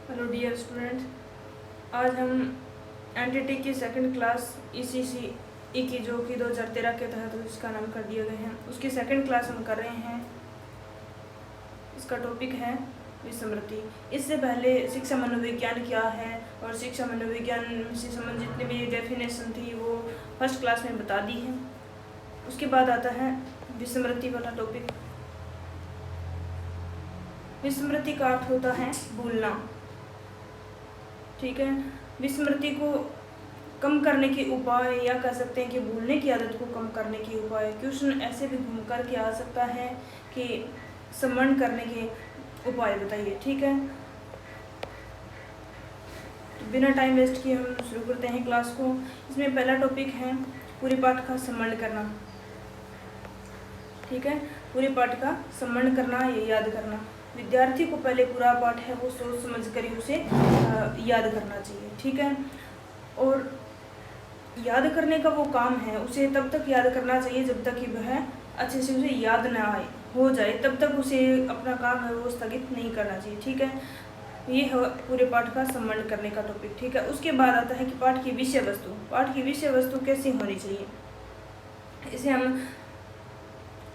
Hello dear student, आज हम entity की सेकंड क्लास ईसीसी की जो कि 2013 के तहत इसका नाम कर दिया गया है, उसकी सेकंड क्लास हम कर रहे हैं। इसका टॉपिक है विस्मृति। इससे पहले शिक्षा मनोविज्ञान क्या है और शिक्षा मनोविज्ञान से संबंधित जितनी भी डेफिनेशन थी वो फर्स्ट क्लास में बता दी है। उसके बाद आता है विस्मृति वाला टॉपिक। विस्मृति का अर्थ होता है भूलना। ठीक है, विस्मृति को कम करने के उपाय, या कह सकते हैं कि भूलने की आदत को कम करने के उपाय। क्वेश्चन ऐसे भी घूम कर के आ सकता है कि स्मरण करने के उपाय बताइए। ठीक है, तो बिना टाइम वेस्ट किए हम शुरू करते हैं क्लास को। इसमें पहला टॉपिक है पूरे पाठ का स्मरण करना। ठीक है, पूरे पाठ का स्मरण करना या याद करना। विद्यार्थी को पहले पूरा पाठ है वो सोच समझ कर ही उसे याद करना चाहिए। ठीक है, और याद करने का वो काम है, उसे तब तक याद करना चाहिए जब तक कि वह अच्छे से उसे याद ना आए हो जाए, तब तक उसे अपना काम है वो स्थगित नहीं करना चाहिए। ठीक है, ये है पूरे पाठ का स्मरण करने का टॉपिक। ठीक है, उसके बाद आता है कि पाठ की विषय वस्तु। पाठ की विषय वस्तु कैसी होनी चाहिए, इसे हम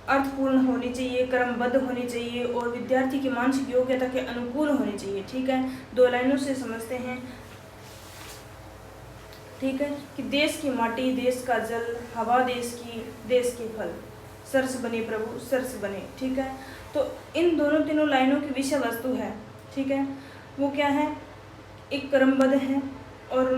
अर्थपूर्ण होनी चाहिए, क्रमबद्ध होनी चाहिए और विद्यार्थी की मानसिक योग्यता के अनुकूल होनी चाहिए। ठीक है, 2 लाइनों से समझते हैं। ठीक है, कि देश की माटी, देश का जल, हवा देश की, देश के फल, सरस बने प्रभु सरस बने। ठीक है, तो इन तीनों लाइनों की विषय वस्तु है। ठीक है, वो क्या है, एक क्रमबद्ध है और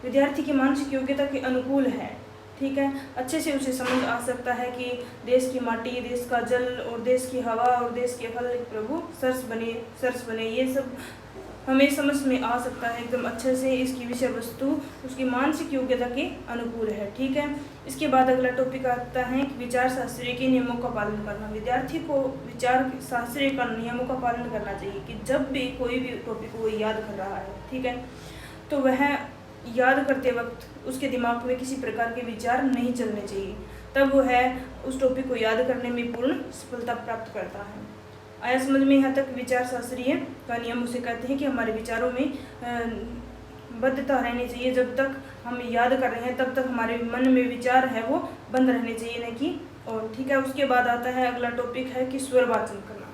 विद्यार्थी की मानसिक योग्यता के अनुकूल है। ठीक है, अच्छे से उसे समझ आ सकता है कि देश की माटी, देश का जल और देश की हवा और देश के फल प्रभु सरस बने, ये सब हमें समझ में आ सकता है एकदम अच्छे से। इसकी विषय वस्तु उसकी मानसिक योग्यता के अनुकूल है। ठीक है, इसके बाद अगला टॉपिक आता है कि विचार शास्त्र के नियमों का पालन करना। विद्यार्थी को विचार शास्त्र का नियमों का पालन करना चाहिए कि जब भी कोई भी टॉपिक वो याद कर रहा है, ठीक है, तो वह याद करते वक्त उसके दिमाग में किसी प्रकार के विचार नहीं चलने चाहिए, तब वह उस टॉपिक को याद करने में पूर्ण सफलता प्राप्त करता है। आया समझ में यहाँ तक? विचार शास्त्रीय का नियम उसे कहते हैं कि हमारे विचारों में बद्धता रहनी चाहिए। जब तक हम याद कर रहे हैं तब तक हमारे मन में विचार है वो बंद रहने चाहिए, नहीं कि और। ठीक है, उसके बाद आता है अगला टॉपिक है कि स्वर वाचन करना।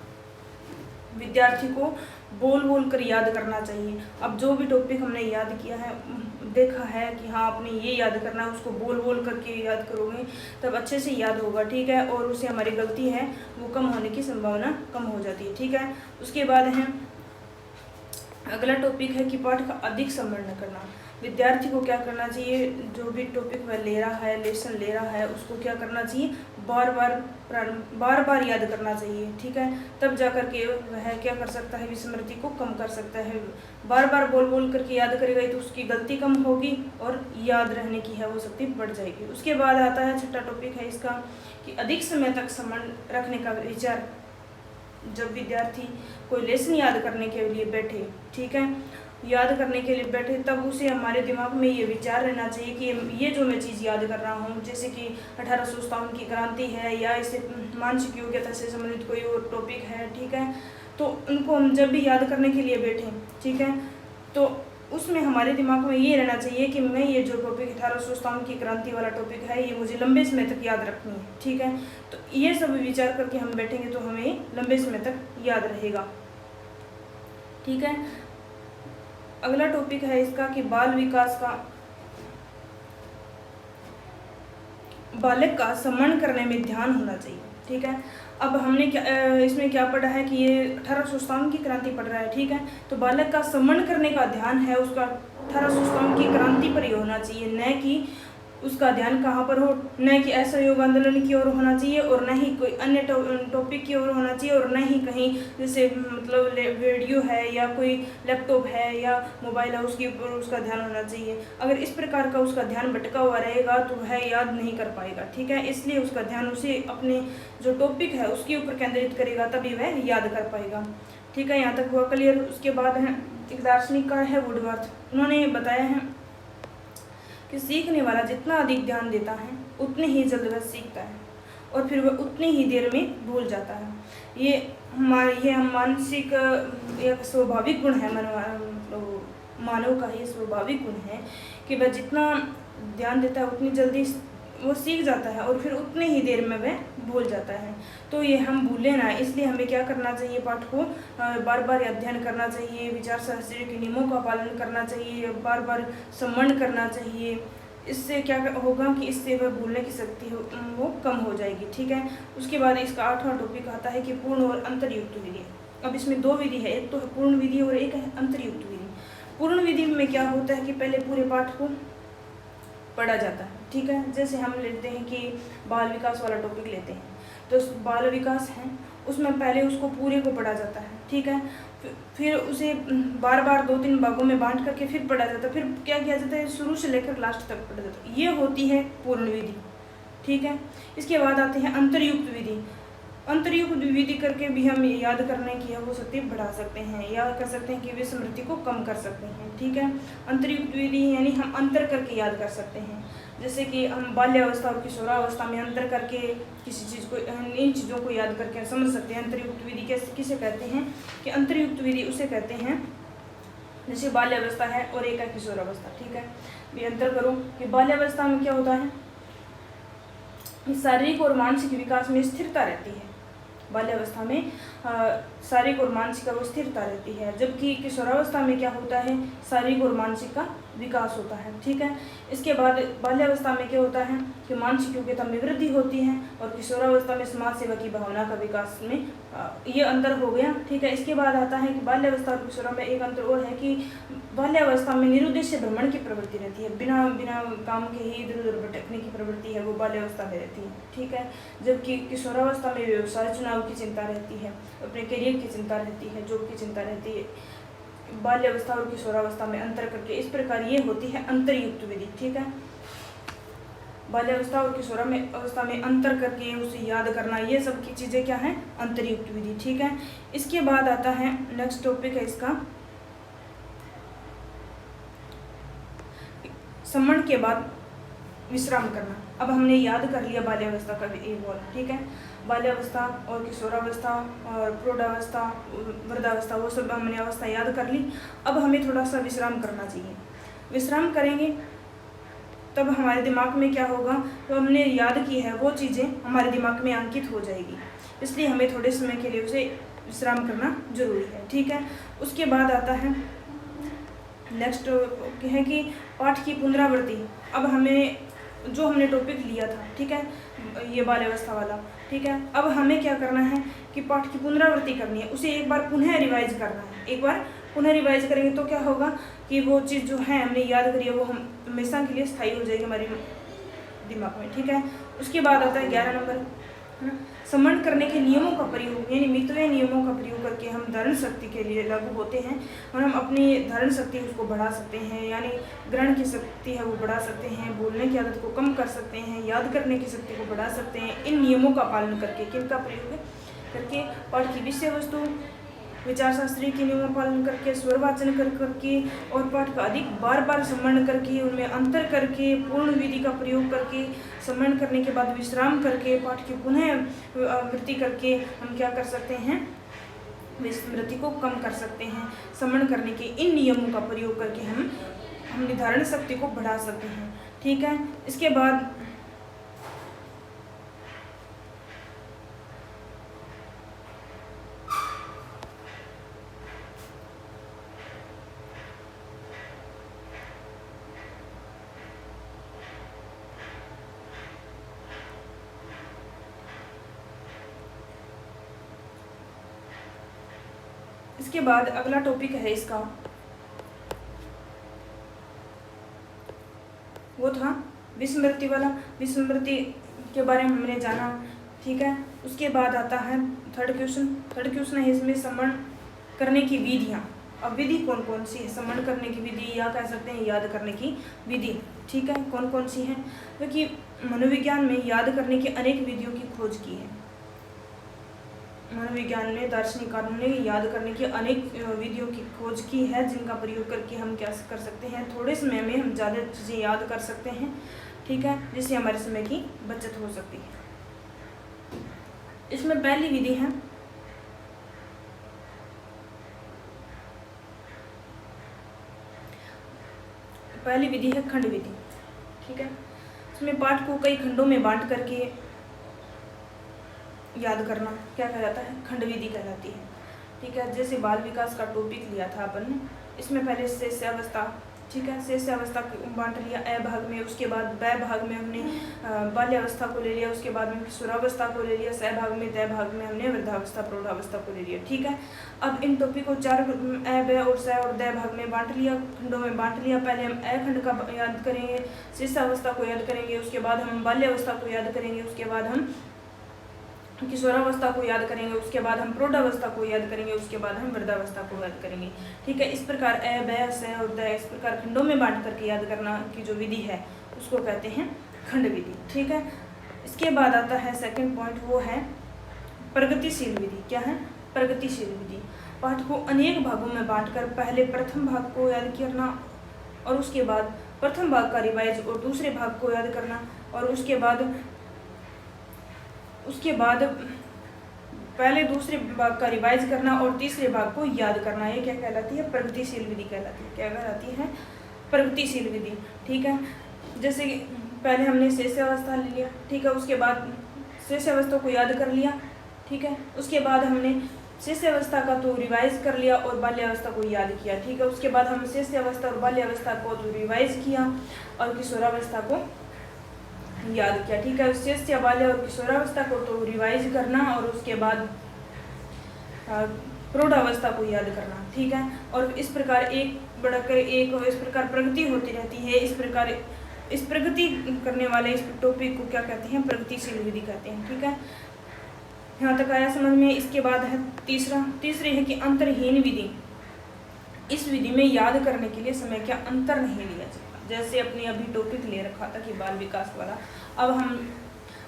विद्यार्थी को बोल कर याद करना चाहिए। अब जो भी टॉपिक हमने याद किया है, देखा है कि हाँ आपने ये याद करना है, उसको बोल करके याद करोगे तब अच्छे से याद होगा। ठीक है, और उससे हमारी गलती है वो कम होने की संभावना कम हो जाती है। ठीक है, उसके बाद है अगला टॉपिक है कि पाठ का अधिक स्मरण करना। विद्यार्थी को क्या करना चाहिए, जो भी टॉपिक वह ले रहा है, लेसन ले रहा है, उसको क्या करना चाहिए, बार बार याद करना चाहिए। ठीक है, तब जाकर के वह क्या कर सकता है, विस्मृति को कम कर सकता है। बार बार बोल करके याद करेगा तो उसकी गलती कम होगी और याद रहने की है वो शक्ति बढ़ जाएगी। उसके बाद आता है छठा टॉपिक है इसका कि अधिक समय तक स्मरण रखने का विचार। जब विद्यार्थी कोई लेसन याद करने के लिए बैठे, ठीक है, याद करने के लिए बैठे, तब उसे हमारे दिमाग में ये विचार रहना चाहिए कि ये जो मैं चीज़ याद कर रहा हूँ, जैसे कि 1857 की क्रांति है या इसे मानसिक योग्यता से संबंधित कोई और टॉपिक है, ठीक है, तो उनको हम जब भी याद करने के लिए बैठें, ठीक है, तो उसमें हमारे दिमाग में ये रहना चाहिए कि मैं ये जो टॉपिक 1857 की क्रांति वाला टॉपिक है ये मुझे लंबे समय तक याद रखनी है। ठीक है, तो ये सब विचार करके हम बैठेंगे तो हमें लंबे समय तक याद रहेगा। ठीक है, अगला टॉपिक है इसका कि बाल विकास का, बालक का स्मरण करने में ध्यान होना चाहिए। ठीक है, अब हमने क्या इसमें क्या पढ़ा है कि ये 1857 की क्रांति पढ़ रहा है। ठीक है, तो बालक का स्मरण करने का ध्यान है उसका 1857 की क्रांति पर ही होना चाहिए, न कि उसका ध्यान कहाँ पर हो, न कि असहयोग आंदोलन की ओर होना चाहिए और न ही कोई अन्य टॉपिक की ओर होना चाहिए और न ही कहीं जैसे मतलब वीडियो है या कोई लैपटॉप है या मोबाइल है उसके ऊपर उसका ध्यान होना चाहिए। अगर इस प्रकार का उसका ध्यान भटका हुआ रहेगा तो वह याद नहीं कर पाएगा। ठीक है, इसलिए उसका ध्यान उसे अपने जो टॉपिक है उसके ऊपर केंद्रित करेगा तभी वह याद कर पाएगा। ठीक है, यहाँ तक हुआ क्लियर। उसके बाद है एक दार्शनिक का है वुडवर्थ। उन्होंने बताया है कि सीखने वाला जितना अधिक ध्यान देता है उतने ही जल्द वह सीखता है और फिर वह उतनी ही देर में भूल जाता है। ये मानसिक एक स्वाभाविक गुण है, मतलब मानव का ही स्वाभाविक गुण है कि वह जितना ध्यान देता है उतनी जल्दी वो सीख जाता है और फिर उतने ही देर में वह भूल जाता है। तो ये हम भूलें ना, इसलिए हमें क्या करना चाहिए, पाठ को बार बार अध्ययन करना चाहिए, विचार शास्त्र के नियमों का पालन करना चाहिए, बार बार स्मरण करना चाहिए। इससे क्या होगा कि इससे वह भूलने की शक्ति वो कम हो जाएगी। ठीक है। उसके बाद इसका 8वां टॉपिक आता है कि पूर्ण और अंतर्युक्त विधि। अब इसमें 2 विधि है, एक तो है पूर्ण विधि और एक है अंतर्युक्त विधि। पूर्ण विधि में क्या होता है कि पहले पूरे पाठ को पढ़ा जाता है। ठीक है। जैसे हम लेते हैं कि बाल विकास वाला टॉपिक लेते हैं, तो बाल विकास है उसमें पहले उसको पूरे को पढ़ा जाता है। ठीक है। फिर उसे बार बार 2-3 भागों में बांट करके फिर पढ़ा जाता है। फिर क्या किया जाता है, शुरू से लेकर लास्ट तक पढ़ा जाता है। ये होती है पूर्ण विधि। ठीक है। इसके बाद आते हैं अंतर्युक्त विधि। अंतर्युक्त विधि करके भी हम याद करने की है वो शक्ति बढ़ा सकते हैं, या कर सकते हैं कि विस्मृति को कम कर सकते हैं। ठीक है। अंतर्युक्त विधि यानी हम अंतर करके याद कर सकते हैं। जैसे कि हम बाल्यावस्था और किशोरावस्था में अंतर करके किसी चीज़ को, इन चीज़ों को याद करके समझ सकते हैं। अंतर्युक्त विधि कैसे किसे कहते हैं कि अंतर्युक्त विधि उसे कहते हैं जैसे बाल्यावस्था है और एक है किशोरावस्था। ठीक है। भी अंतर करो कि बाल्यावस्था में क्या होता है, शारीरिक और मानसिक विकास में स्थिरता रहती है। बाल्यावस्था में शारीरिक और मानसिक वो स्थिरता रहती है, जबकि किशोरावस्था में क्या होता है, शारीरिक और मानसिक का विकास होता है। ठीक है। इसके बाद बाल्यावस्था में क्या होता है कि मानसिक योग्यता में वृद्धि होती है और किशोरावस्था में समाज सेवा की भावना का विकास में ये अंतर हो गया। ठीक है। इसके बाद आता है कि बाल्यावस्था और किशोरा में एक अंतर और है कि बाल्यावस्था में निरुद्देश्य भ्रमण की प्रवृत्ति रहती है, बिना काम के ही इधर उधर भटकने की प्रवृत्ति है वो बाल्यावस्था में रहती है। ठीक है। जबकि किशोरावस्था में व्यवसाय चुनाव की चिंता रहती है, अपने करियर की चिंता रहती है, जॉब की चिंता रहती है। बाल्यावस्था और किशोरावस्था में अंतर करके इस प्रकार ये होती है अंतर्युक्त विधि। ठीक है। बाल्यावस्था और किशोरावस्था में अंतर करके उसे याद करना, ये सब की चीज़ें क्या है, अंतर्युक्त विधि। ठीक है। इसके बाद आता है नेक्स्ट टॉपिक है इसका स्मरण के बाद विश्राम करना। अब हमने याद कर लिया बाल्यावस्था का भी एक बोल। ठीक है। बाल्यावस्था और किशोरावस्था और प्रौढ़ावस्था, वृद्धावस्था, वो सब हमने अवस्था याद कर ली। अब हमें थोड़ा सा विश्राम करना चाहिए। विश्राम करेंगे तब हमारे दिमाग में क्या होगा, तो हमने याद की है वो चीज़ें हमारे दिमाग में अंकित हो जाएगी। इसलिए हमें थोड़े समय के लिए उसे विश्राम करना जरूरी है। ठीक है। उसके बाद आता है नेक्स्ट है कि पाठ की पुनरावृत्ति। अब हमें जो हमने टॉपिक लिया था, ठीक है, ये बाल्यावस्था वाला, ठीक है, अब हमें क्या करना है कि पाठ की पुनरावृत्ति करनी है, उसे एक बार पुनः रिवाइज करना है। एक बार पुनः रिवाइज करेंगे तो क्या होगा कि वो चीज़ जो है हमने याद करी है वो हम हमेशा के लिए स्थायी हो जाएगी हमारे दिमाग में। ठीक है। उसके बाद आता है 11 नंबर, है ना, स्मरण करने के नियमों का प्रयोग, यानी मितव्यय नियमों का प्रयोग करके हम धारण शक्ति के लिए लागू होते हैं और हम अपनी धारण शक्ति उसको बढ़ा सकते हैं, यानी ग्रहण की शक्ति है वो बढ़ा सकते हैं, बोलने की आदत को कम कर सकते हैं, याद करने की शक्ति को बढ़ा सकते हैं इन नियमों का पालन करके। किनका प्रयोग करके, पाठ की विषय वस्तु, विचार शास्त्री के नियमों का पालन करके, स्वर वाचन कर करके और पाठ का अधिक बार बार स्मरण करके, उनमें अंतर करके, पूर्ण विधि का प्रयोग करके, स्मरण करने के बाद विश्राम करके, पाठ की पुनः आवृत्ति करके हम क्या कर सकते हैं, विस्मृति को कम कर सकते हैं। स्मरण करने के इन नियमों का प्रयोग करके हम निर्धारण शक्ति को बढ़ा सकते हैं। ठीक है। इसके बाद अगला टॉपिक है इसका, वो था विस्मृति वाला। विस्मृति के बारे में हमने जाना। ठीक है। उसके बाद आता है थर्ड क्वेश्चन है इसमें स्मरण करने की विधियाँ। अब विधि कौन कौन सी है, स्मरण करने की विधि या कह सकते हैं याद करने की विधि। ठीक है। कौन कौन सी है, क्योंकि मनोविज्ञान में याद करने की अनेक विधियों की खोज की है। मनोविज्ञान में दार्शनिकों ने याद करने की अनेक विधियों की खोज की है, जिनका प्रयोग करके हम क्या कर सकते हैं, थोड़े समय में हम ज़्यादा चीज़ें याद कर सकते हैं। ठीक है। जिससे हमारे समय की बचत हो सकती है। इसमें पहली विधि है पहली विधि है खंड विधि, ठीक है। इसमें पाठ को कई खंडों में बांट करके याद करना क्या कहलाता है, खंड विधि कहलाती है, ठीक है। जैसे बाल विकास का टॉपिक लिया था अपन ने, इसमें पहले शेष अवस्था, ठीक है, शेष अवस्था बांट लिया अ भाग में, उसके बाद ब भाग में हमने बाल्यावस्था को ले लिया, उसके बाद में किशोरावस्था को ले लिया, स भाग में, त भाग में हमने वृद्धावस्था प्रौढ़ावस्था को ले लिया, ठीक है। अब इन टॉपिक को 4 अ ब और स और द भाग में बांट लिया, खंडों में बांट लिया। पहले हम अ खंड का याद करेंगे, शेष अवस्था को याद करेंगे, उसके बाद हम बाल्यावस्था को याद करेंगे, उसके बाद हम किशोरावस्था को याद करेंगे, उसके बाद हम प्रौढ़ावस्था को याद करेंगे, उसके बाद हम वृद्धावस्था को याद करेंगे, ठीक है। इस प्रकार अ ब स और द इस प्रकार खंडों में बांट करके याद करना की जो विधि है उसको कहते हैं खंड विधि, ठीक है। इसके बाद आता है सेकंड पॉइंट, वो है प्रगतिशील विधि। क्या है? प्रगतिशील विधि। पाठ को अनेक भागों में बांटकर पहले प्रथम भाग को याद करना और उसके बाद प्रथम भाग का रिवाइज और दूसरे भाग को याद करना और उसके बाद पहले दूसरे भाग का रिवाइज करना और तीसरे भाग को याद करना, ये क्या कहलाती है? प्रगतिशील विधि कहलाती है। क्या कहलाती है? प्रगतिशील विधि, ठीक है। जैसे कि पहले हमने शेष अवस्था ले लिया, ठीक है, उसके बाद शेष अवस्था को याद कर लिया, ठीक है, उसके बाद हमने शेष अवस्था का तो रिवाइज कर लिया और बाल्यावस्था को याद किया, ठीक है, उसके बाद हम शेष अवस्था और बाल्यावस्था को तो रिवाइज किया और किशोरावस्था को याद किया, ठीक है। शेष या बाल्य और किशोरावस्था को तो रिवाइज करना और उसके बाद प्रौढ़ावस्था को याद करना, ठीक है। और इस प्रकार एक बढ़कर एक इस प्रकार प्रगति होती रहती है। इस प्रकार इस प्रगति करने वाले इस टॉपिक को क्या कहते हैं? प्रगतिशील विधि कहते हैं, ठीक है। यहाँ तक आया समझ में। इसके बाद है तीसरी है कि अंतरहीन विधि। इस विधि में याद करने के लिए समय का अंतर नहीं लिया जाता। जैसे अपने अभी टॉपिक ले रखा था कि बाल विकास वाला,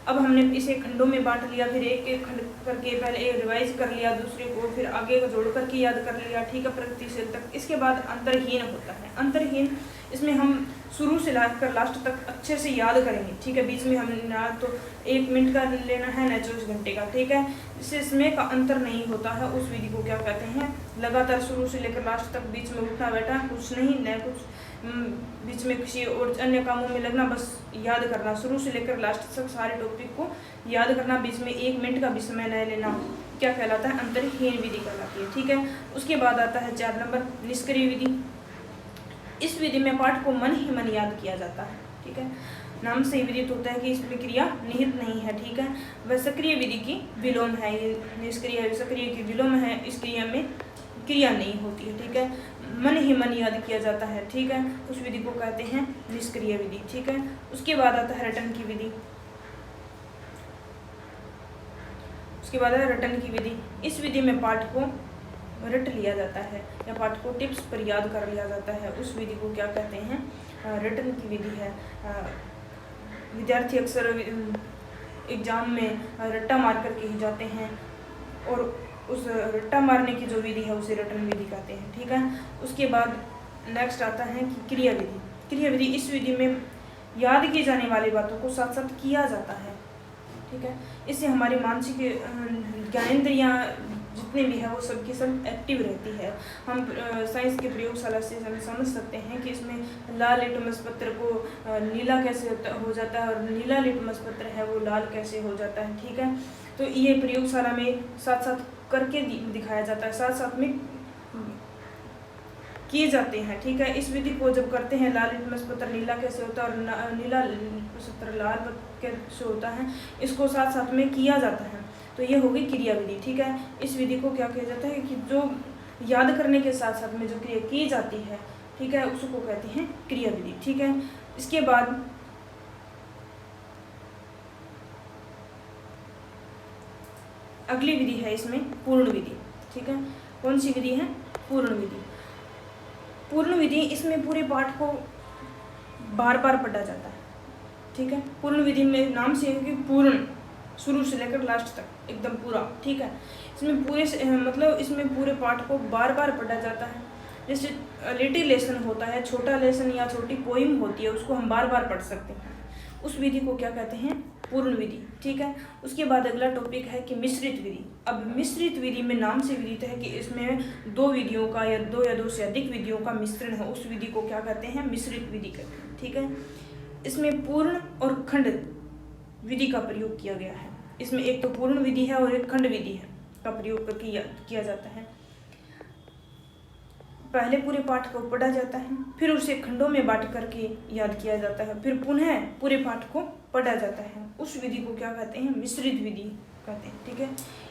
अब हमने इसे खंडों में बांट लिया, फिर एक एक खंड करके पहले एक रिवाइज कर लिया, दूसरे को फिर आगे जोड़ करके याद कर लिया, ठीक है, प्रगतिशील तक। इसके बाद अंतरहीन होता है। अंतरहीन इसमें हम शुरू से लेकर लास्ट तक अच्छे से याद करेंगे, ठीक है। बीच में हम ना तो 1 मिनट का लेना है न 24 घंटे का, ठीक है। इससे समय का अंतर नहीं होता है, उस विधि को क्या कहते हैं? लगातार शुरू से लेकर लास्ट तक, बीच में उठना बैठा कुछ नहीं, न कुछ बीच में किसी और अन्य कामों में लगना, बस याद करना, शुरू से लेकर लास्ट तक सारे टॉपिक को याद करना, बीच में 1 मिनट का भी समय न लेना, क्या कहलाता है? अंतरहीन विधि कहलाती है, ठीक है। उसके बाद आता है 4 नंबर निष्क्रिय विधि। इस विधि में पाठ को मन ही मन याद किया जाता है, ठीक है। नाम से ही विदित होता है कि इसमें क्रिया निहित नहीं है, ठीक है। वह सक्रिय विधि की विलोम है, ये निष्क्रिय सक्रिय की विलोम है, इस क्रिया में क्रिया नहीं होती है, ठीक है। मन ही मन याद किया जाता है, ठीक है, उस विधि को कहते हैं निष्क्रिय विधि, ठीक है। उसके बाद आता है रटन की विधि। उसके बाद है रटन की विधि। इस विधि में पाठ को रट लिया जाता है या पाठ को टिप्स पर याद कर लिया जाता है, उस विधि को क्या कहते हैं? रटन की विधि है। विद्यार्थी अक्सर एग्जाम में रट्टा मार करके ही जाते हैं और उस रट्टा मारने की जो विधि है उसे रटन विधि कहते हैं, ठीक है। उसके बाद नेक्स्ट आता है कि क्रिया विधि। क्रिया विधि, इस विधि में याद की जाने वाली बातों को साथ साथ किया जाता है, ठीक है। इससे हमारी मानसिक ज्ञानेंद्रियाँ जितने भी है वो सब की सब एक्टिव रहती है। हम साइंस के प्रयोगशाला से हम समझ सकते हैं कि इसमें लाल लिटमस पत्र को नीला कैसे हो जाता है और नीला लिटमस पत्र है वो लाल कैसे हो जाता है, ठीक है। तो ये प्रयोगशाला में साथ साथ करके दिखाया जाता है, साथ साथ में किए जाते हैं, ठीक है। इस विधि को जब करते हैं, लाल लिटमस पत्र नीला कैसे होता है और नीला पत्र लाल कैसे होता है, इसको साथ साथ में किया जाता है, तो ये होगी क्रिया विधि, ठीक है। इस विधि को क्या किया जाता है कि जो याद करने के साथ साथ में जो क्रिया की जाती है, ठीक है, उसको कहते हैं क्रिया विधि, ठीक है। इसके बाद अगली विधि है इसमें पूर्ण विधि, ठीक है। कौन सी विधि है? पूर्ण विधि। पूर्ण विधि, इसमें पूरे पाठ को बार बार पढ़ा जाता है, ठीक है। पूर्ण विधि में नाम से है कि पूर्ण, शुरू से लेकर लास्ट तक एकदम पूरा, ठीक है। इसमें पूरे मतलब इसमें पूरे पाठ को बार बार पढ़ा जाता है। जैसे लिटिल लेसन होता है, छोटा लेसन या छोटी पोइम होती है, उसको हम बार बार पढ़ सकते हैं, उस विधि को क्या कहते हैं, पूर्ण विधि। ठीक है, उसके बाद अगला टॉपिक है कि मिश्रित विधि। अब मिश्रित विधि में नाम से विदित है कि इसमें दो विधियों का या दो से अधिक विधियों का मिश्रण है, उस विधि को क्या कहते हैं, मिश्रित विधि कहते हैं। ठीक है, इसमें पूर्ण और खंड विधि का प्रयोग किया गया है। इसमें एक तो पूर्ण विधि है और एक खंड विधि है का प्रयोग करके किया जाता है। पहले पूरे पाठ को पढ़ा जाता है, फिर उसे खंडों में बांट करके याद किया जाता है, फिर पुनः पूरे पाठ को पढ़ा जाता है। उस विधि को क्या कहते हैं, मिश्रित विधि कहते हैं। ठीक है,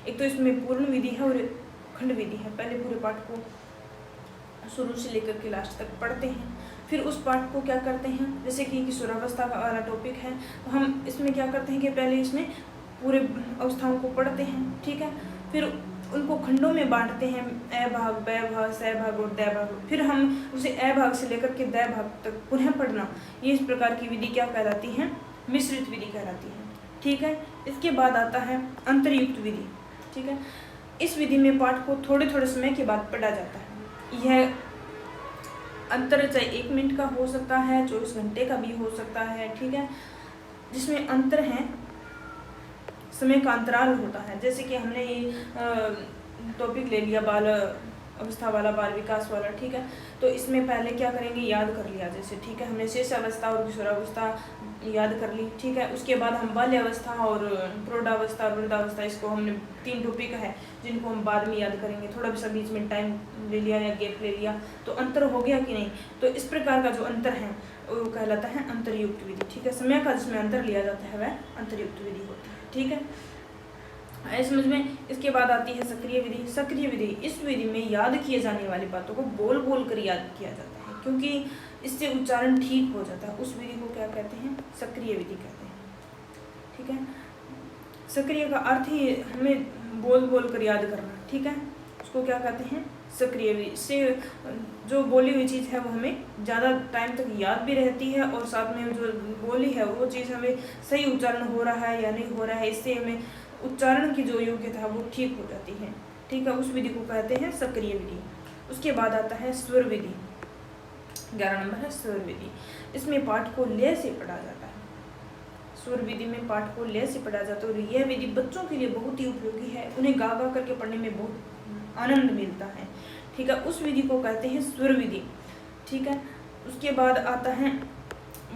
एक तो इसमें पूर्ण विधि है और एक खंड विधि है। पहले पूरे पाठ को शुरू से लेकर के लास्ट तक पढ़ते हैं, फिर उस पाठ को क्या करते हैं, जैसे कि किशोरावस्था वाला टॉपिक है तो हम इसमें क्या करते हैं कि पहले इसमें पूरे अवस्थाओं को पढ़ते हैं। ठीक है, फिर उनको खंडों में बांटते हैं, अ भाग, ब भाग, स भाग और द भाग। फिर हम उसे अ भाग से लेकर के द भाग तक पुनः पढ़ना, ये इस प्रकार की विधि क्या कहलाती है, मिश्रित विधि कहलाती है। ठीक है, इसके बाद आता है अंतरयुक्त विधि। ठीक है, इस विधि में पाठ को थोड़े थोड़े समय के बाद पढ़ा जाता है। यह अंतर चाहे 1 मिनट का हो सकता है, 24 घंटे का भी हो सकता है। ठीक है, जिसमें अंतर है, समय का अंतराल होता है। जैसे कि हमने ये टॉपिक ले लिया बाल अवस्था वाला, बाल विकास वाला। ठीक है, तो इसमें पहले क्या करेंगे, याद कर लिया जैसे। ठीक है, हमने शेष अवस्था और किशोरावस्था याद कर ली। ठीक है, उसके बाद हम बाल्यावस्था और प्रौढ़ावस्था और वृद्धावस्था, इसको हमने 3 टॉपिक है जिनको हम बाद में याद करेंगे। थोड़ा भी बीच में टाइम ले लिया या गैप ले लिया तो अंतर हो गया कि नहीं। तो इस प्रकार का जो अंतर है वो कहलाता है अंतरयुक्त विधि। ठीक है, समय का जिसमें अंतर लिया जाता है वह अंतरयुक्त विधि होती है। ठीक है, आए समझ में। इसके बाद आती है सक्रिय विधि। सक्रिय विधि, इस विधि में याद किए जाने वाली बातों को बोल बोल कर याद किया जाता है, क्योंकि इससे उच्चारण ठीक हो जाता है। उस विधि को क्या कहते हैं, सक्रिय विधि कहते हैं। ठीक है, सक्रिय का अर्थ ही हमें बोल बोल कर याद करना। ठीक है, उसको क्या कहते हैं, सक्रिय विधि। इससे जो बोली हुई चीज़ है वो हमें ज़्यादा टाइम तक याद भी रहती है, और साथ में जो बोली है वो चीज़ हमें सही उच्चारण हो रहा है या नहीं हो रहा है, इससे हमें उच्चारण की जो योग्यता है वो ठीक हो जाती है। ठीक है, उस विधि को कहते हैं सक्रिय विधि। उसके बाद आता है स्वर विधि। 11 नंबर है स्वर विधि। इसमें पाठ को लय से पढ़ा जाता है। स्वर विधि में पाठ को लय से पढ़ा जाता है, और यह विधि बच्चों के लिए बहुत ही उपयोगी है। उन्हें गा गा करके पढ़ने में बहुत आनंद मिलता है। ठीक है, उस विधि को कहते हैं स्वर विधि। ठीक है, उसके बाद आता है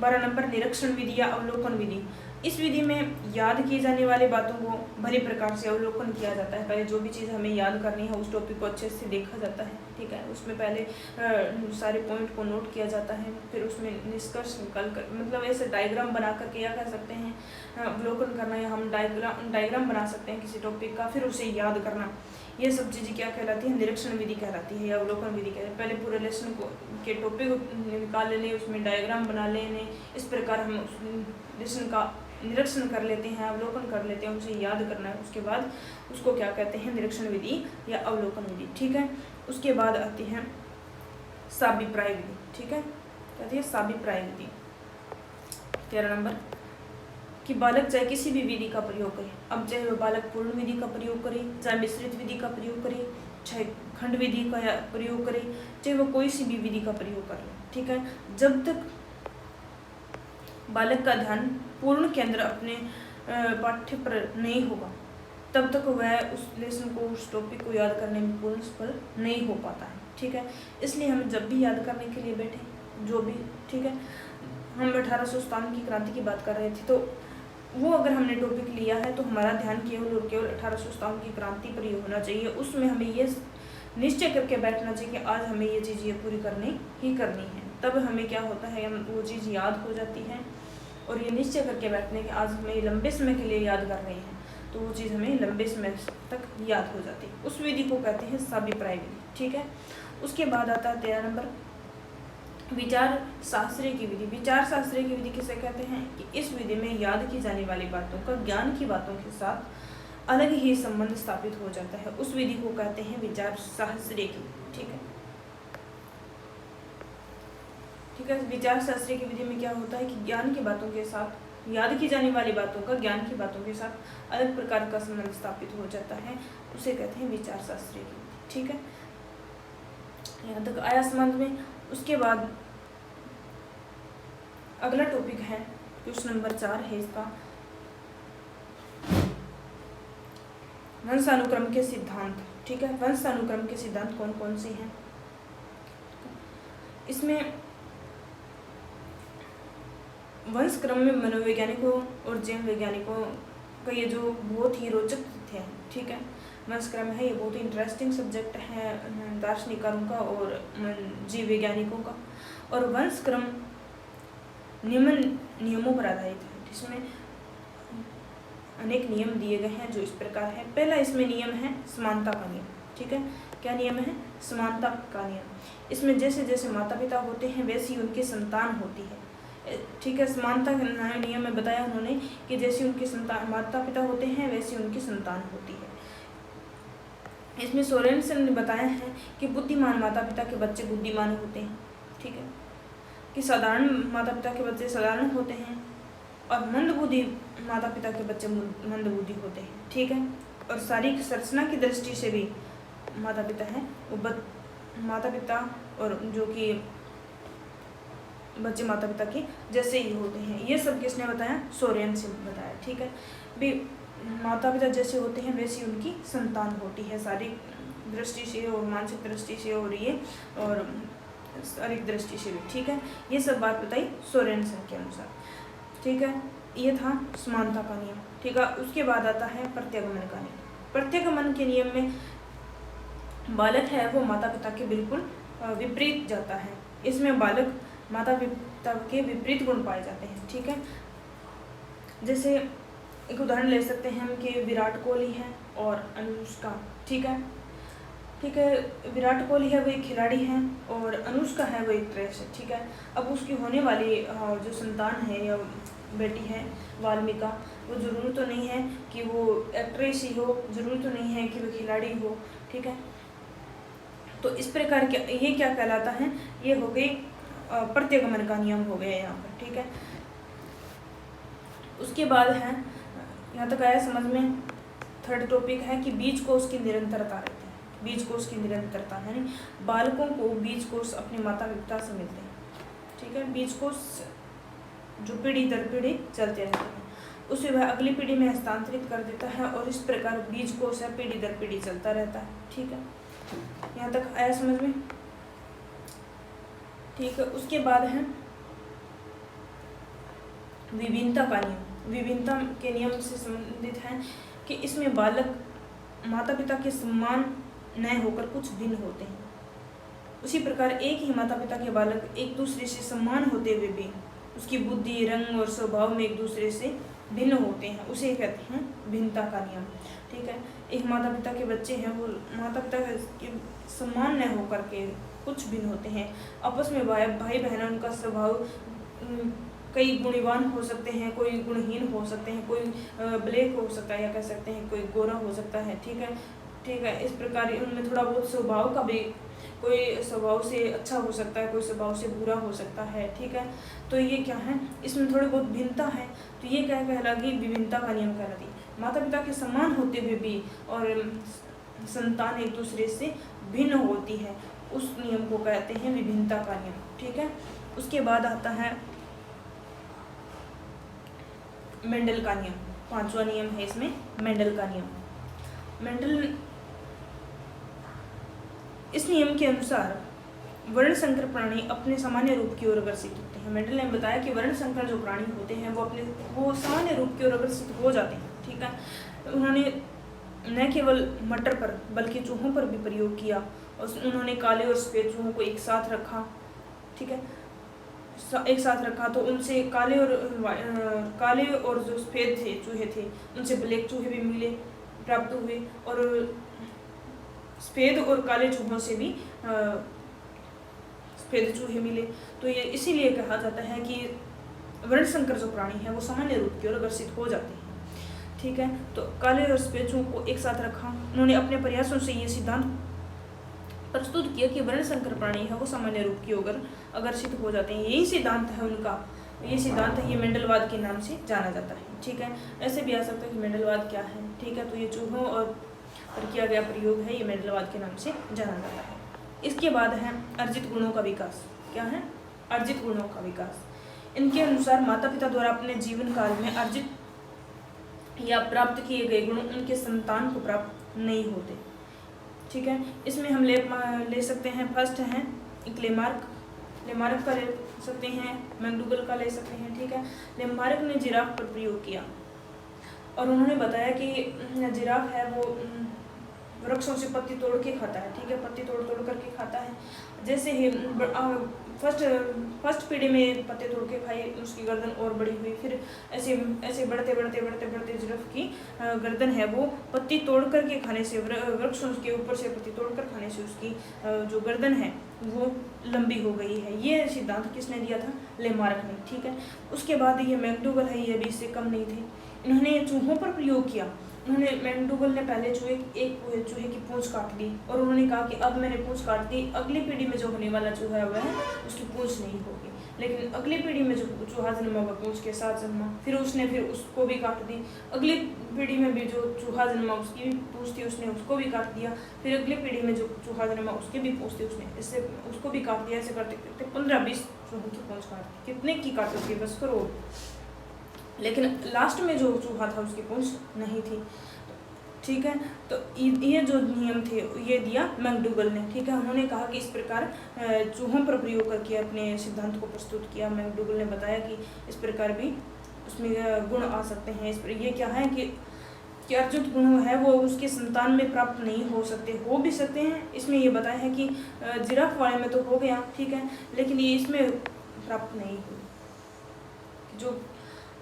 12 नंबर निरीक्षण विधि या अवलोकन विधि। इस विधि में याद किए जाने वाली बातों को भली प्रकार से अवलोकन किया जाता है। पहले जो भी चीज़ हमें याद करनी है उस टॉपिक को अच्छे से देखा जाता है। ठीक है, उसमें पहले सारे पॉइंट को नोट किया जाता है, फिर उसमें निष्कर्ष निकाल कर, मतलब ऐसे डायग्राम बना करके क्या कर सकते हैं, अवलोकन करना, या हम डायग्राम बना सकते हैं किसी टॉपिक का, फिर उसे याद करना। ये सब चीज़ें क्या कहलाती है, निरीक्षण विधि कहलाती है या अवलोकन विधि कहलाती है। पहले पूरे लेसन को के टॉपिक निकाल लेने, उसमें डायग्राम बना लेने, इस प्रकार हम उस लेसन का निरीक्षण कर लेते हैं, अवलोकन कर लेते हैं, उसे याद करना है। उसके बाद उसको क्या कहते हैं, निरीक्षण विधि या अवलोकन विधि। ठीक है, उसके बाद आती है साभिप्राय विधि। ठीक है, कहती है साभिप्राय विधि। 13 नंबर कि बालक चाहे किसी भी विधि का प्रयोग करे, अब चाहे वह बालक पूर्ण विधि का प्रयोग करे, चाहे मिश्रित विधि का प्रयोग करे, चाहे खंड विधि का प्रयोग करे, चाहे वह कोई सी भी विधि का प्रयोग करे। ठीक है, जब तक बालक का ध्यान पूर्ण केंद्र अपने पाठ्य पर नहीं होगा तब तक वह उस लेसन को, उस टॉपिक को याद करने में पूर्ण सफल नहीं हो पाता है। ठीक है, इसलिए हम जब भी याद करने के लिए बैठे जो भी, ठीक है, हम 1857 की क्रांति की बात कर रहे थे, तो वो अगर हमने टॉपिक लिया है तो हमारा ध्यान केवल और केवल 1857 की क्रांति पर ही होना चाहिए। उसमें हमें ये निश्चय करके बैठना चाहिए कि आज हमें ये चीज़ ये पूरी करनी ही करनी है। तब हमें क्या होता है, हम वो चीज़ याद हो जाती है, और ये निश्चय करके बैठने कि आज हमें लंबे समय के लिए याद कर रहे हैं, तो वो चीज़ हमें लंबे समय तक याद हो जाती है। उस विधि को कहते हैं साभिप्राय विधि। ठीक है, उसके बाद आता है 13 नंबर विचार शास्त्रीय की विधि। विचार शास्त्रीय की विधि किसे कहते हैं कि इस विधि में याद की जाने वाली बातों का ज्ञान की बातों के साथ अलग ही संबंध स्थापित हो जाता है। उस विधि को कहते हैं विचार शास्त्रीय की। ठीक है, ठीक है, विचार शास्त्रीय की विधि में क्या होता है कि ज्ञान की बातों के साथ, याद की जाने वाली बातों का ज्ञान की बातों के साथ अलग प्रकार का संबंध स्थापित हो जाता है, उसे कहते हैं विचार शास्त्रीय की विधि। ठीक है, यहाँ तक आया समझ में। उसके बाद अगला टॉपिक है क्वेश्चन नंबर 4 है इसका, वंशानुक्रम के सिद्धांत। ठीक है, वंशानुक्रम के सिद्धांत कौन कौन से हैं? इसमें वंश क्रम में मनोवैज्ञानिकों और जैव वैज्ञानिकों का ये जो बहुत ही रोचक तथ्य है। ठीक है, वंश क्रम है ये बहुत ही इंटरेस्टिंग सब्जेक्ट है दार्शनिकों का और जीव वैज्ञानिकों का। और वंश क्रम निम्न नियमों पर आधारित है, जिसमें अनेक नियम दिए गए हैं जो इस प्रकार है। पहला इसमें नियम है समानता का नियम। ठीक है, क्या नियम है? समानता का नियम। इसमें जैसे जैसे माता पिता होते हैं वैसी उनकी संतान होती है। ठीक है, समानता का नियम में बताया उन्होंने कि जैसे उनकी संतान माता पिता होते हैं वैसी उनकी संतान होती है। इसमें सोरेनसन ने बताया है कि बुद्धिमान माता पिता के बच्चे बुद्धिमान होते हैं। ठीक है, कि साधारण माता पिता के बच्चे साधारण होते हैं और मंदबुद्धि माता पिता के बच्चे मंदबुद्धि होते हैं। ठीक है, और शारीरिक संरचना की दृष्टि से भी माता पिता हैं वो माता पिता और जो कि बच्चे माता पिता के जैसे ही होते हैं। ये सब किसने बताया? सोरेनसन ने बताया। ठीक है, भी माता पिता जैसे होते हैं वैसी उनकी संतान होती है, शारीरिक दृष्टि से और मानसिक दृष्टि से और ये और शारीरिक दृष्टि से भी। ठीक है, ये सब बात बताई सोरेनसन के अनुसार। ठीक है, ये था समानता का नियम। ठीक है, उसके बाद आता है प्रत्यागमन का नियम। प्रत्यागमन के नियम में बालक है वो माता पिता के बिल्कुल विपरीत जाता है। इसमें बालक माता पिता के विपरीत गुण पाए जाते हैं। ठीक है, जैसे एक उदाहरण ले सकते हैं हम कि विराट कोहली है और अनुष्का। ठीक है, विराट कोहली है वो एक खिलाड़ी है और अनुष्का है वो एक्ट्रेस है। ठीक है, अब उसकी होने वाली जो संतान है या बेटी है वाल्मीका, वो ज़रूरी तो नहीं है कि वो एक्ट्रेस ही हो, ज़रूरी तो नहीं है कि वो खिलाड़ी हो। ठीक है, तो इस प्रकार के ये क्या कहलाता है? ये हो गई प्रत्यागमन का नियम हो गया यहाँ पर। ठीक है, उसके बाद है, यहाँ तक आया समझ में? थर्ड टॉपिक है कि बीज कोष की निरंतरता रहती है। बीज कोष की निरंतरता यानी बालकों को बीज कोष अपने माता पिता से मिलते हैं। ठीक है, बीज कोष जो पीढ़ी दर पीढ़ी चलते रहते हैं उसे वह अगली पीढ़ी में हस्तांतरित कर देता है और इस प्रकार बीज कोष है पीढ़ी दर पीढ़ी चलता रहता है। ठीक है, यहाँ तक आया समझ में? ठीक है, उसके बाद है विभिन्नता का नियम। विभिन्नता के नियम से संबंधित है कि इसमें बालक माता पिता के समान न होकर कुछ भिन्न होते हैं। उसी प्रकार एक ही माता पिता के बालक एक दूसरे से समान होते हुए भी उसकी बुद्धि, रंग और स्वभाव में एक दूसरे से भिन्न होते हैं, उसे कहते हैं भिन्नता का नियम। ठीक है, एक माता पिता के बच्चे हैं वो माता पिता के समान न होकर के कुछ भिन्न होते हैं। आपस में भाई बहन उनका स्वभाव कई गुणवान हो सकते हैं, कोई गुणहीन हो सकते हैं, कोई ब्लैक हो सकता है या कह सकते हैं कोई गोरा हो सकता है। ठीक है, इस प्रकार उनमें थोड़ा बहुत स्वभाव का भी, कोई स्वभाव से अच्छा हो सकता है, कोई स्वभाव से बुरा हो सकता है। ठीक है, तो ये क्या है? इसमें थोड़ी बहुत भिन्नता है, तो ये क्या कहलागी? विभिन्नता का नियम कहलाती। माता पिता के समान होते हुए भी और संतान एक दूसरे से भिन्न होती है, उस नियम को कहते हैं विभिन्नता का नियम। ठीक है, उसके बाद आता है मेंडल का नियम। पांचवा नियम है इसमें मेंडल का नियम। मेंडल इस नियम के अनुसार वर्ण संकर प्राणी अपने सामान्य रूप की ओर अग्रसित होते हैं। मेंडल ने बताया कि वर्ण संकर जो प्राणी होते हैं वो सामान्य रूप की ओर अग्रसित हो जाते हैं। ठीक है, उन्होंने न केवल मटर पर बल्कि चूहों पर भी प्रयोग किया और उन्होंने काले और सफेद चूहों को एक साथ रखा। ठीक है, एक साथ रखा तो उनसे काले और जो सफेद थे चूहे थे उनसे ब्लैक चूहे भी मिले प्राप्त हुए और सफेद और काले चूहों से भी सफेद चूहे मिले। तो ये इसीलिए कहा जाता है कि वर्ण संकर जो प्राणी है वो सामान्य रूप की ओर अग्रसित हो जाते हैं। ठीक है, तो काले और सफेद चूहों को एक साथ रखा। उन्होंने अपने प्रयासों से ये सिद्धांत प्रस्तुत किया कि वर्ण संकर प्राणी है वो सामान्य रूप की ओर अग्रसित हो जाते हैं। यही सिद्धांत है उनका, ये सिद्धांत है, ये मेंडलवाद के नाम से जाना जाता है। ठीक है, ऐसे भी आ सकता है कि मेंडलवाद क्या है। ठीक है, तो ये चूहों और पर किया गया प्रयोग है, ये मेंडलवाद के नाम से जाना जाता है। इसके बाद है अर्जित गुणों का विकास। क्या है? अर्जित गुणों का विकास। इनके अनुसार माता पिता द्वारा अपने जीवन काल में अर्जित या प्राप्त किए गए गुण उनके संतान को प्राप्त नहीं होते। ठीक है, इसमें हम ले सकते हैं, फर्स्ट है लेमार्क का ले सकते हैं, मैक्डूगल का ले सकते हैं। ठीक है, लेमार्क ने जिराफ पर प्रयोग किया और उन्होंने बताया कि जिराफ है वो वृक्षों से पत्ती तोड़ के खाता है। ठीक है, पत्ती तोड़ करके खाता है। जैसे ही फर्स्ट पीढ़ी में पत्ते तोड़ के खाई, उसकी गर्दन और बड़ी हुई, फिर ऐसे बढ़ते जिराफ की गर्दन है वो पत्ती तोड़ करके खाने से, वृक्षों के ऊपर से पत्ती तोड़ कर खाने से उसकी जो गर्दन है वो लंबी हो गई है। ये सिद्धांत किसने दिया था? लेमार्क ने। ठीक है, उसके बाद ये मैक्डूगल है, ये भी इससे कम नहीं थे। इन्होंने चूहों पर प्रयोग किया। मैक्डूगल ने पहले एक चूहे की पूंछ काट दी और उन्होंने कहा कि अब मैंने पूंछ काट दी, अगली पीढ़ी में जो होने वाला चूहा है वह उसकी पूंछ नहीं होगी। लेकिन अगली पीढ़ी में जो चूहा जन्मा वह पूंछ के साथ जन्मा, फिर उसको भी काट दी। अगली पीढ़ी में भी जो चूहा जन्मा उसकी भी पूंछ थी, उसने उसको भी काट दिया। फिर अगली पीढ़ी में जो चूहा जन्मा उसकी भी पूंछ थी, उसने इससे उसको भी काट दिया। ऐसे करते करते 15-20 चूहों की पूंछ काट दी। कितने की काट सकती है? बस करोड़। लेकिन लास्ट में जो चूहा था उसकी पूंछ नहीं थी। ठीक है, तो ये जो नियम थे ये दिया मैक्डूगल ने। ठीक है, उन्होंने कहा कि इस प्रकार चूहों पर प्रयोग करके अपने सिद्धांत को प्रस्तुत किया। मैक्डूगल ने बताया कि इस प्रकार भी उसमें गुण आ सकते हैं। इस पर ये क्या है कि अर्जित गुण है वो उसके संतान में प्राप्त नहीं हो सकते, हो भी सकते हैं। इसमें ये बताया है कि जिराफ वाले में तो हो गया, ठीक है, लेकिन ये इसमें प्राप्त नहीं हुई। जो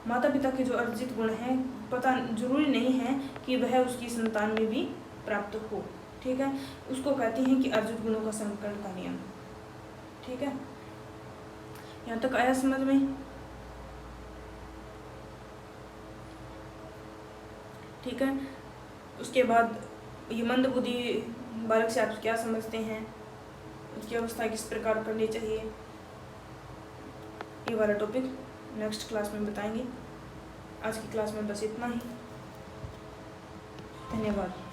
माता पिता के जो अर्जित गुण हैं, पता जरूरी नहीं है कि वह उसकी संतान में भी प्राप्त हो। ठीक है, उसको कहते हैं कि अर्जित गुणों का संकरण का नियम। ठीक है, यहाँ तक आया समझ में? ठीक है, उसके बाद ये मंदबुद्धि बालक से आप क्या समझते हैं, उसकी अवस्था किस प्रकार करनी चाहिए, ये वाला टॉपिक नेक्स्ट क्लास में बताएंगे। आज की क्लास में बस इतना ही। धन्यवाद।